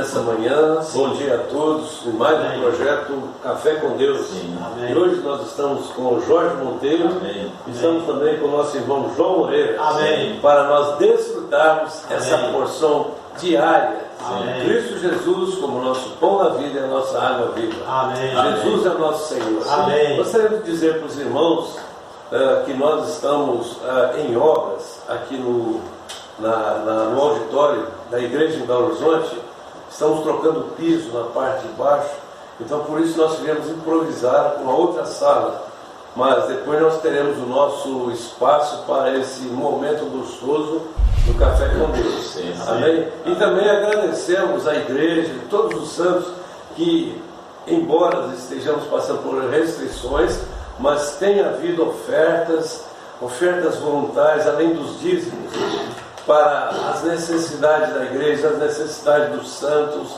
nessa manhã. Bom dia a todos. Mais um projeto Café com Deus. E hoje nós estamos com o Jorge Monteiro. Estamos também com o nosso irmão João Moreira. Para nós desfrutarmos essa porção diária. Cristo Jesus como nosso pão da vida e a nossa água viva. Jesus é o nosso Senhor. Gostaria de dizer para os irmãos que nós estamos em obras aqui no auditório da igreja em Belo Horizonte. Estamos trocando o piso na parte de baixo, então por isso nós tivemos improvisar uma outra sala, mas depois nós teremos o nosso espaço para esse momento gostoso do Café com Deus. Amém? E também agradecemos à igreja, todos os santos, que embora estejamos passando por restrições, mas tem havido ofertas voluntárias, além dos dízimos, para as necessidades da igreja, as necessidades dos santos,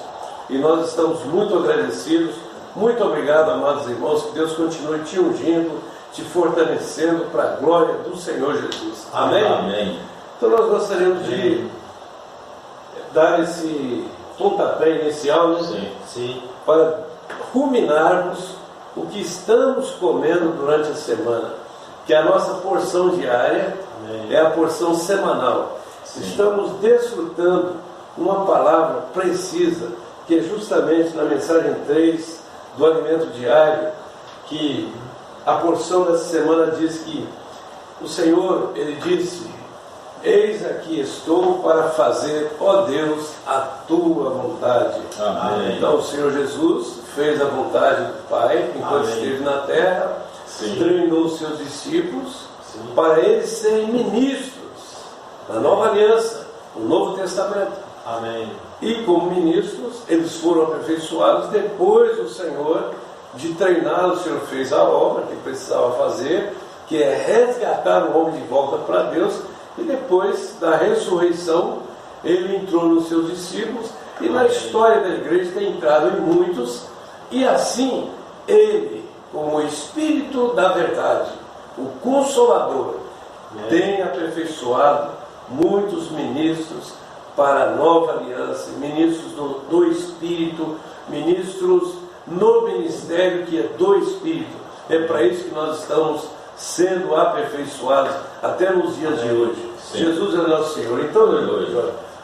e nós estamos muito agradecidos. Muito obrigado, amados irmãos, que Deus continue te ungindo, te fortalecendo para a glória do Senhor Jesus. Amém? Então nós gostaríamos de dar esse pontapé inicial, para ruminarmos o que estamos comendo durante a semana, que a nossa porção diária é a porção semanal. Estamos desfrutando uma palavra precisa, que é justamente na mensagem 3 do alimento diário, que a porção dessa semana diz que o Senhor, Ele disse: eis aqui estou para fazer, ó Deus, a tua vontade. Então o Senhor Jesus fez a vontade do Pai enquanto esteve na terra, treinou os seus discípulos para eles serem ministros da nova aliança, o Novo Testamento. E como ministros, eles foram aperfeiçoados. Depois o Senhor, de treiná-los, o Senhor fez a obra que precisava fazer, que é resgatar o homem de volta para Deus. E depois da ressurreição, ele entrou nos seus discípulos, e na história da igreja tem entrado em muitos, e assim ele, como o Espírito da verdade, o Consolador, tem aperfeiçoado muitos ministros para a nova aliança, ministros do Espírito, ministros no ministério que é do Espírito. É para isso que nós estamos sendo aperfeiçoados até nos dias de hoje. Jesus é nosso Senhor. Então,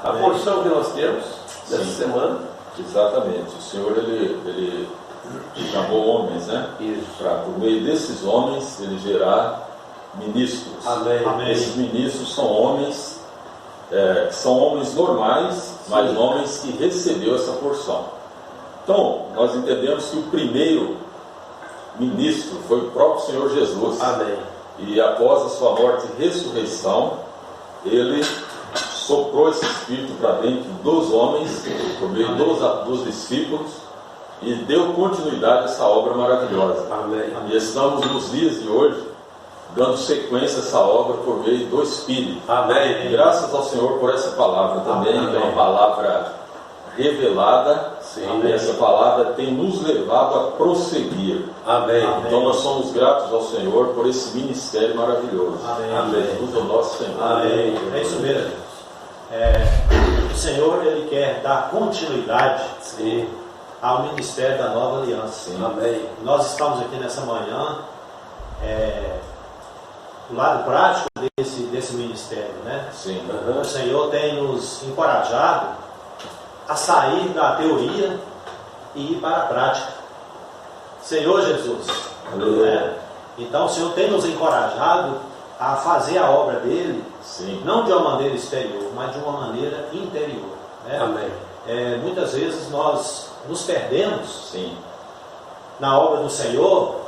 a porção que nós temos dessa semana. Exatamente. O Senhor ele chamou homens, para por meio desses homens ele gerar ministros. Esses ministros são homens que são homens normais, mas homens que recebeu essa porção. Então, nós entendemos que o primeiro ministro foi o próprio Senhor Jesus. E após a sua morte e ressurreição, ele soprou esse Espírito para dentro dos homens, por meio dos discípulos, e deu continuidade a essa obra maravilhosa. E estamos nos dias de hoje dando sequência a essa obra por meio do Espírito. E graças ao Senhor por essa palavra também, que é uma palavra revelada. E essa palavra tem nos levado a prosseguir. Então nós somos gratos ao Senhor por esse ministério maravilhoso. Jesus é o nosso Senhor. É isso mesmo. O Senhor, Ele quer dar continuidade ao ministério da nova aliança. Nós estamos aqui nessa manhã do lado prático desse ministério, O Senhor tem nos encorajado a sair da teoria e ir para a prática. Senhor Jesus, então o Senhor tem nos encorajado a fazer a obra dele, não de uma maneira exterior, mas de uma maneira interior. Muitas vezes nós nos perdemos na obra do Senhor.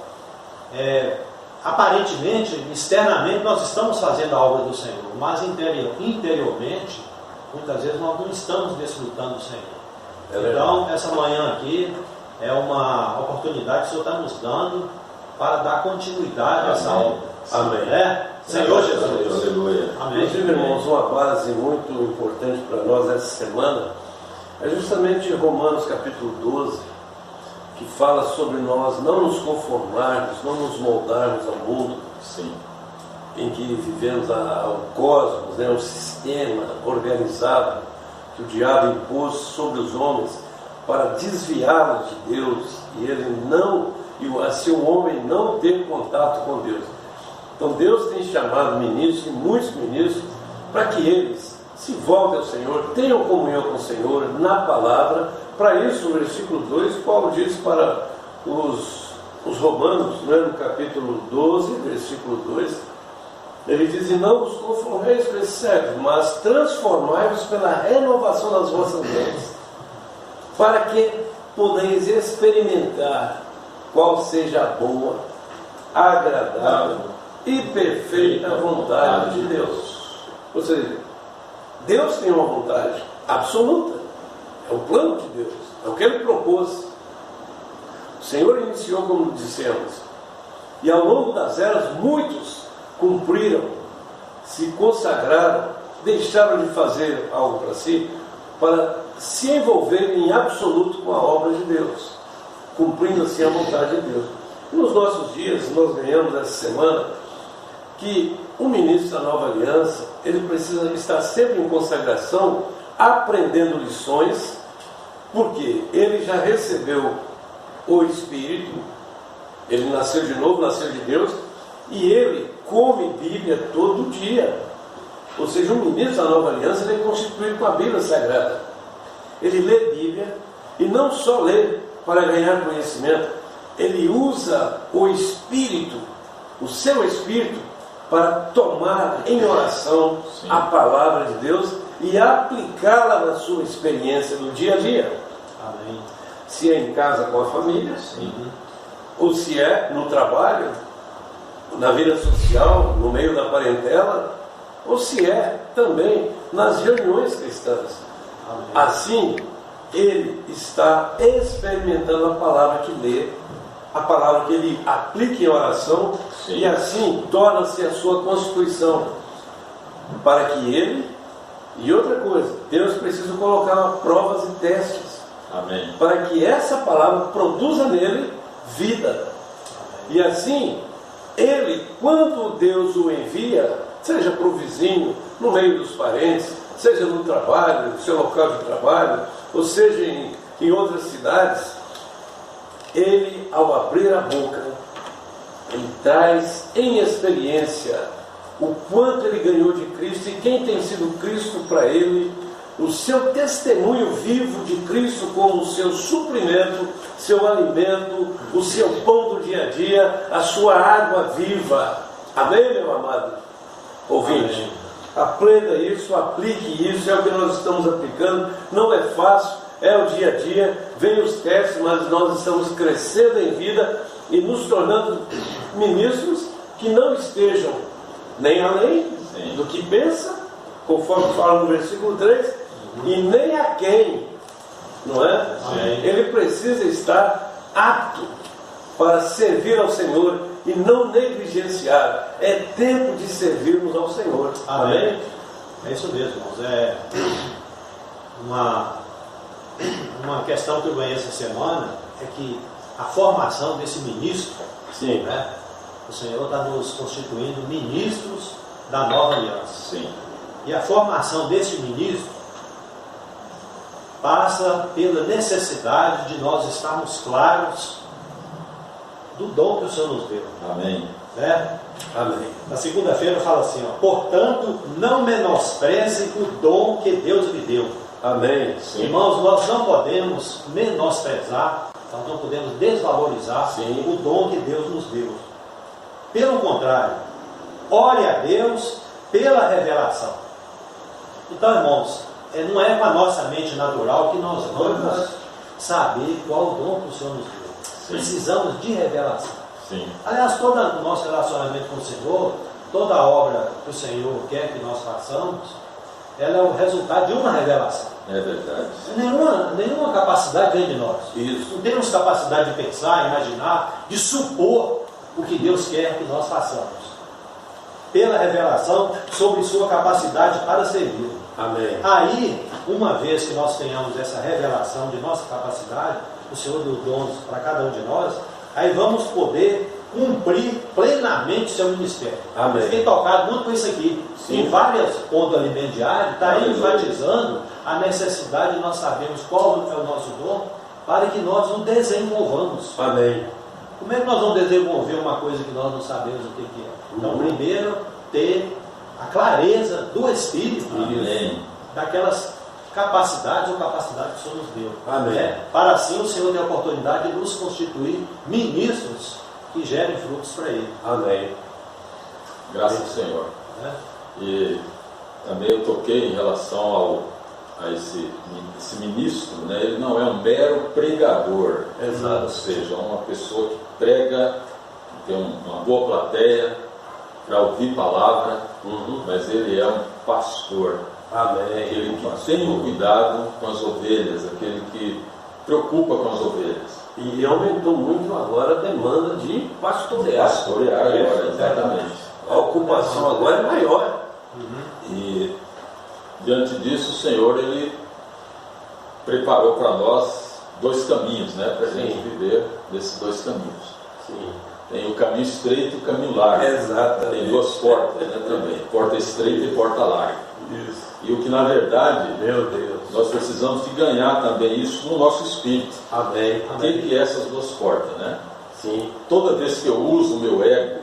Aparentemente, externamente, nós estamos fazendo a obra do Senhor, mas interiormente, muitas vezes nós não estamos desfrutando do Senhor. Então, essa manhã aqui é uma oportunidade que o Senhor está nos dando para dar continuidade a essa obra. Senhor Jesus. Aleluia. Inclusive, irmãos, uma base muito importante para nós essa semana é justamente Romanos capítulo 12, que fala sobre nós não nos conformarmos, não nos moldarmos ao mundo em que vivemos, ao cosmos, o sistema organizado que o diabo impôs sobre os homens, para desviá-los de Deus e ele não, e assim o homem não ter contato com Deus. Então Deus tem chamado ministros, e muitos ministros, para que eles se voltem ao Senhor, tenham comunhão com o Senhor na palavra. Para isso, no versículo 2, Paulo diz para os romanos, né, no capítulo 12, versículo 2, ele diz: e não vos conformeis com esse século, mas transformai-vos pela renovação das vossas mentes, para que podeis experimentar qual seja a boa, agradável e perfeita vontade de Deus. Ou seja, Deus tem uma vontade absoluta, é o plano de Deus, é o que Ele propôs. O Senhor iniciou, como dissemos, e ao longo das eras muitos cumpriram, se consagraram, deixaram de fazer algo para si, para se envolverem em absoluto com a obra de Deus, cumprindo assim a vontade de Deus. E nos nossos dias, nós ganhamos essa semana que o ministro da Nova Aliança, ele precisa estar sempre em consagração, aprendendo lições, porque ele já recebeu o Espírito, ele nasceu de novo, nasceu de Deus, e ele come Bíblia todo dia. Ou seja, o ministro da Nova Aliança, ele é constituído com a Bíblia Sagrada. Ele lê Bíblia, e não só lê para ganhar conhecimento, ele usa o Espírito, o seu Espírito, para tomar em oração a palavra de Deus e aplicá-la na sua experiência do dia a dia. Amém. Se é em casa com a família, ou se é no trabalho, na vida social, no meio da parentela, ou se é também nas reuniões cristãs. Amém. Assim, ele está experimentando a palavra que lê, a palavra que ele aplica em oração, e assim torna-se a sua constituição, para que ele, e outra coisa, Deus precisa colocar provas e testes. Amém. Para que essa palavra produza nele vida. Amém. E assim, ele, quando Deus o envia, seja para o vizinho, no meio dos parentes, seja no trabalho, no seu local de trabalho, ou seja em outras cidades, ele, ao abrir a boca, ele traz em experiência o quanto ele ganhou de Cristo e quem tem sido Cristo para ele, o seu testemunho vivo de Cristo como o seu suprimento, seu alimento, o seu pão do dia a dia, a sua água viva. Amém, meu amado ouvinte? Amém. Aprenda isso, aplique isso, é o que nós estamos aplicando. Não é fácil, é o dia a dia, vem os testes, mas nós estamos crescendo em vida e nos tornando ministros que não estejam nem além do que pensa, conforme fala no versículo 3, e nem a quem, não é? Amém. Ele precisa estar apto para servir ao Senhor e não negligenciar. É tempo de servirmos ao Senhor. Amém? É isso mesmo, irmãos. É uma questão que eu ganhei essa semana é que a formação desse ministro, né, o Senhor está nos constituindo ministros da Nova Aliança. E a formação desse ministro passa pela necessidade de nós estarmos claros do dom que o Senhor nos deu. Amém. Né? Amém. Na segunda-feira fala assim, ó, portanto, não menospreze o dom que Deus lhe deu. Amém. Irmãos, nós não podemos menosprezar, nós não podemos desvalorizar o dom que Deus nos deu. Pelo contrário, ore a Deus pela revelação. Então, irmãos, não é com a nossa mente natural que nós vamos saber qual o dom que o Senhor nos deu. Precisamos de revelação. Aliás, todo o nosso relacionamento com o Senhor, toda a obra que o Senhor quer que nós façamos, ela é o resultado de uma revelação. É verdade. Nenhuma capacidade vem de nós. Isso. Não temos capacidade de pensar, imaginar, de supor o que Deus quer que nós façamos. Pela revelação sobre sua capacidade para servir. Amém. Aí, uma vez que nós tenhamos essa revelação de nossa capacidade, o Senhor deu dons para cada um de nós, aí vamos poder cumprir plenamente seu ministério. Amém. Ele tem tocado muito com isso aqui. Sim. Em vários pontos do alimento diário, está enfatizando a necessidade de nós sabermos qual é o nosso dom, para que nós o desenvolvamos. Amém. Como é que nós vamos desenvolver uma coisa que nós não sabemos o que é? Então, primeiro, ter a clareza do Espírito, daquelas capacidades ou capacidades que o Senhor nos deu. Amém. Para assim o Senhor ter a oportunidade de nos constituir ministros que gerem frutos para Ele. Amém. Graças ao Senhor. E também eu toquei em relação a esse ministro, né? Ele não é um mero pregador. Exato. Ou seja, uma pessoa que prega, tem uma boa plateia para ouvir palavra, mas ele é um pastor. Amém. Aquele que tem o cuidado com as ovelhas, aquele que preocupa com as ovelhas. E aumentou muito agora a demanda de pastorear. Pastorear agora, exatamente. A ocupação agora é maior. E diante disso o Senhor ele preparou para nós dois caminhos, né, para a gente viver desses dois caminhos. Sim. Tem o caminho estreito e o caminho largo. Exatamente. Tem duas portas, né, também, porta estreita e porta larga. Isso. E o que na verdade, Meu Deus, nós precisamos de ganhar também isso no nosso espírito. Amém. O que é essas duas portas, né? Sim. Toda vez que eu uso o meu ego,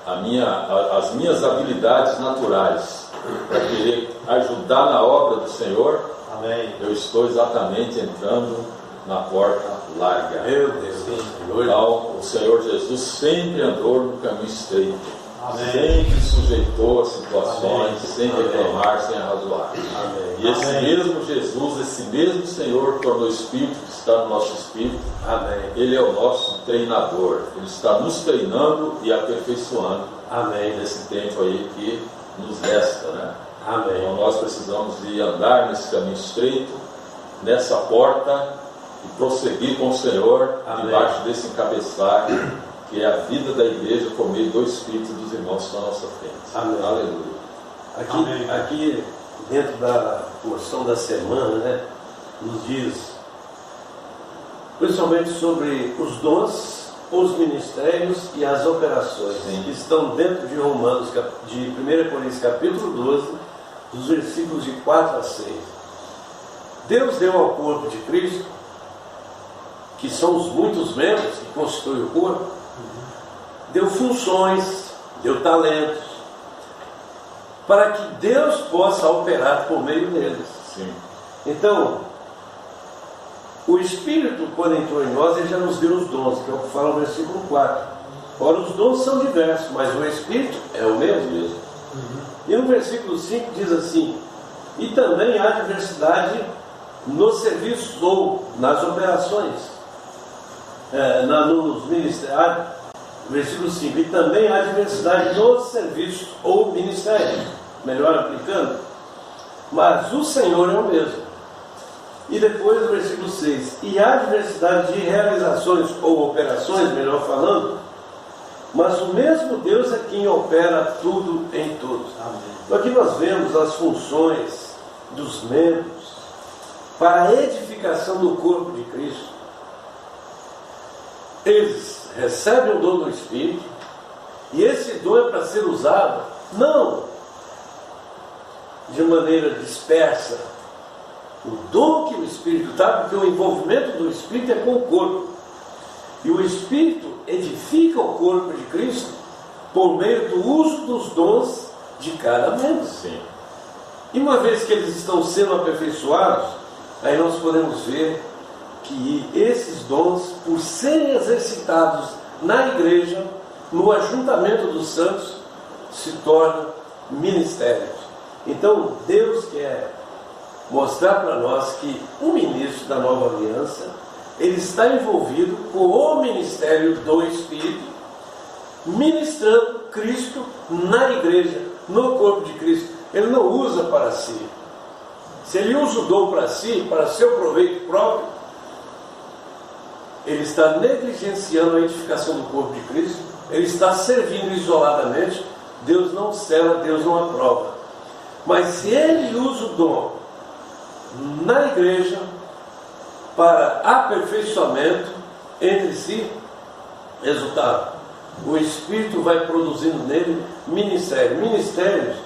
as minhas habilidades naturais para querer ajudar na obra do Senhor, Amém. eu estou exatamente entrando na porta larga. Meu Deus. Então, o Senhor Jesus sempre andou no caminho estreito. Amém. Sempre sujeitou a situações, Amém. sem reclamar, sem arrazoar. Amém. E esse Amém. mesmo Jesus, esse mesmo Senhor, tornou Espírito que está no nosso Espírito. Amém. Ele é o nosso treinador. Ele está nos treinando e aperfeiçoando Amém. nesse tempo aí que nos resta, né? Amém. Então nós precisamos de andar nesse caminho estreito, nessa porta, e prosseguir com o Senhor. Amém. Debaixo desse encabeçalho, que é a vida da igreja por meio do Espírito dos irmãos que estão à nossa frente. Amém. Aleluia. Aqui dentro da porção da semana, né, nos diz principalmente sobre os dons, os ministérios e as operações. Sim. Que estão dentro de Romanos, de 1 Coríntios capítulo 12, dos versículos de 4 a 6. Deus deu ao corpo de Cristo, que são os muitos membros que constituem o corpo, deu funções, deu talentos, para que Deus possa operar por meio deles. Sim. Então, o Espírito, quando entrou em nós, ele já nos deu os dons, que é o que fala no versículo 4. Ora, os dons são diversos, mas o Espírito é o mesmo. E no versículo 5 diz assim: e também há diversidade nos serviços ou nas operações, nos ministérios. Versículo 5: e também há diversidade nos serviços ou ministérios, melhor aplicando, mas o Senhor é o mesmo. E depois no versículo 6: e há diversidade de realizações ou operações, melhor falando, mas o mesmo Deus é quem opera tudo em todos. Amém. Então aqui nós vemos as funções dos membros para a edificação do corpo de Cristo. Eles recebem o dom do Espírito, e esse dom é para ser usado não de maneira dispersa. O dom que o Espírito dá, porque o envolvimento do Espírito é com o corpo, e o Espírito edifica o corpo de Cristo por meio do uso dos dons de cada membro. Sim. E uma vez que eles estão sendo aperfeiçoados, aí nós podemos ver que esses dons, por serem exercitados na igreja, no ajuntamento dos santos, se tornam ministérios. Então Deus quer mostrar para nós que o ministro da nova aliança, ele está envolvido com o ministério do Espírito, ministrando Cristo na igreja, no corpo de Cristo. Ele não usa para si. Se ele usa o dom para si, para seu proveito próprio, ele está negligenciando a edificação do corpo de Cristo, ele está servindo isoladamente. Deus não cela, Deus não aprova. Mas se ele usa o dom na igreja para aperfeiçoamento entre si, resultado: o Espírito vai produzindo nele ministérios. Ministérios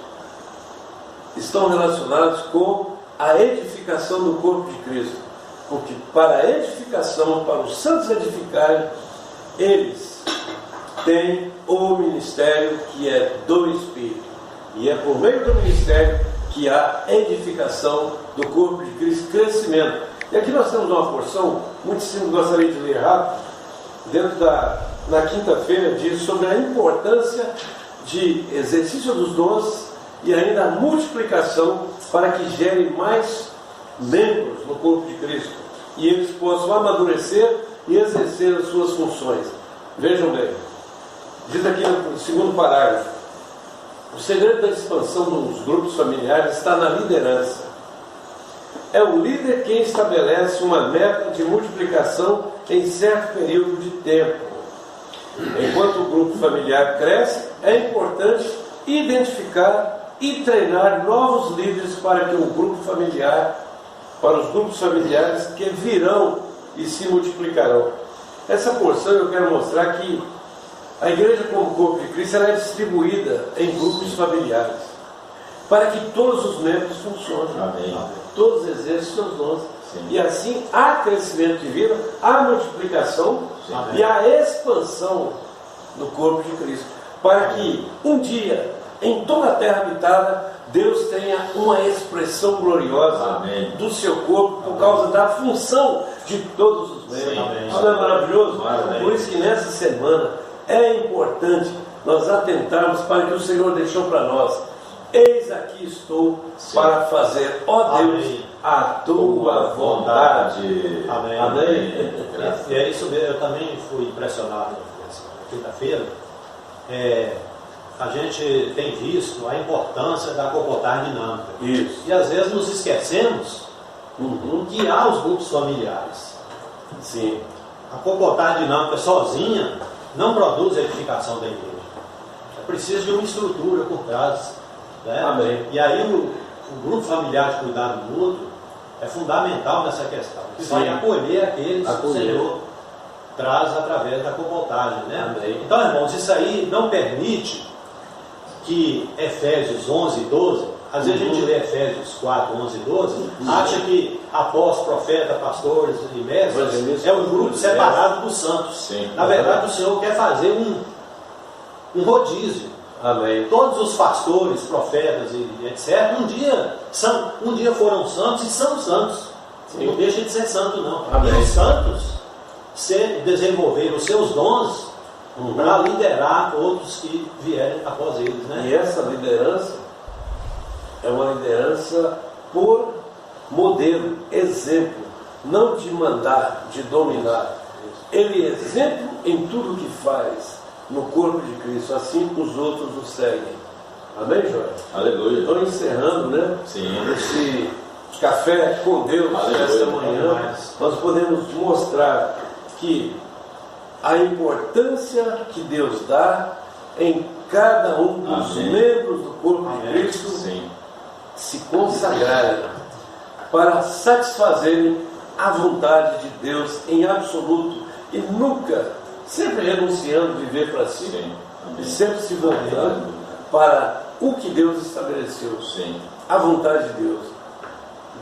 estão relacionados com a edificação do corpo de Cristo. Porque para a edificação, para os santos edificarem, eles têm o ministério que é do Espírito. E é por meio do ministério que há edificação do corpo de Cristo, crescimento. E aqui nós temos uma porção muito simples, gostaria de ler rápido, na quinta-feira, diz sobre a importância de exercício dos dons e ainda a multiplicação para que gere mais membros no corpo de Cristo e eles possam amadurecer e exercer as suas funções. Vejam bem, diz aqui no segundo parágrafo: o segredo da expansão dos grupos familiares está na liderança. É o líder quem estabelece uma meta de multiplicação em certo período de tempo. Enquanto o grupo familiar cresce, é importante identificar e treinar novos líderes para os grupos familiares que virão e se multiplicarão. Essa porção eu quero mostrar que a igreja como corpo de Cristo ela é distribuída em grupos familiares para que todos os membros funcionem. Amém. Todos exerçam seus dons. Sim. E assim há crescimento de vida, há multiplicação. Sim. E há expansão do corpo de Cristo, para que um dia em toda a terra habitada Deus tenha uma expressão gloriosa. Amém. Do seu corpo por causa da função de todos os membros. Isso não é maravilhoso? Amém. Por isso que nessa semana é importante nós atentarmos para o que o Senhor deixou para nós. Eis aqui estou para fazer, ó Deus, amém, a tua vontade. Amém. Amém. E é isso mesmo, eu também fui impressionado nessa quinta-feira. A gente tem visto a importância da concordar dinâmica. Isso. E às vezes nos esquecemos que há os grupos familiares. Sim. A concordar dinâmica sozinha não produz a edificação da igreja. É preciso de uma estrutura por trás. Né? Amém. E aí o grupo familiar de cuidado mútuo é fundamental nessa questão. Que vai acolher aqueles que o Senhor traz através da concordagem. Né? Amém. Então, irmãos, isso aí não permite que Efésios 11 e 12, às vezes a gente lê Efésios 4, 11 e 12, acha que apóstolos, profetas, pastores e mestres é um grupo separado dos santos. Sim. Na verdade, o Senhor quer fazer um rodízio. Amém. Todos os pastores, profetas e etc. Um dia foram santos e são santos. Sim. Não deixa de ser santo, não. Amém. E os santos desenvolveram os seus dons para liderar outros que vierem após eles. Né? E essa liderança é uma liderança por modelo, exemplo, não de mandar, de dominar. Ele é exemplo em tudo que faz no corpo de Cristo, assim os outros o seguem. Amém, Joel? Aleluia. Estou encerrando, né? Sim. Esse café com Deus esta manhã. Nós podemos mostrar que a importância que Deus dá em cada um dos membros do corpo de Cristo se consagrarem para satisfazerem a vontade de Deus em absoluto e nunca, sempre renunciando a viver para si e sempre se voltando para o que Deus estabeleceu. A vontade de Deus,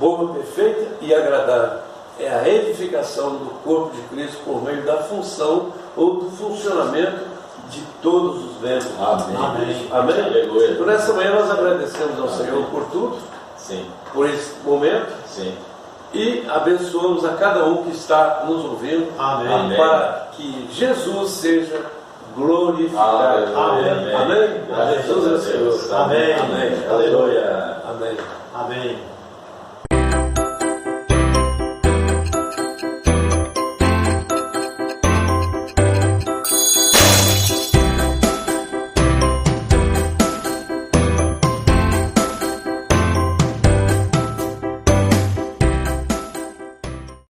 boa, perfeita e agradável, é a edificação do corpo de Cristo por meio da função ou do funcionamento de todos os membros. Amém. Amém? Aleluia. Por essa manhã nós agradecemos ao Senhor por tudo, por esse momento, e abençoamos a cada um que está nos ouvindo. Amém. Para que Jesus seja glorificado. Amém. Amém. Jesus é o Senhor. Amém. Amém. Aleluia. Amém. Amém.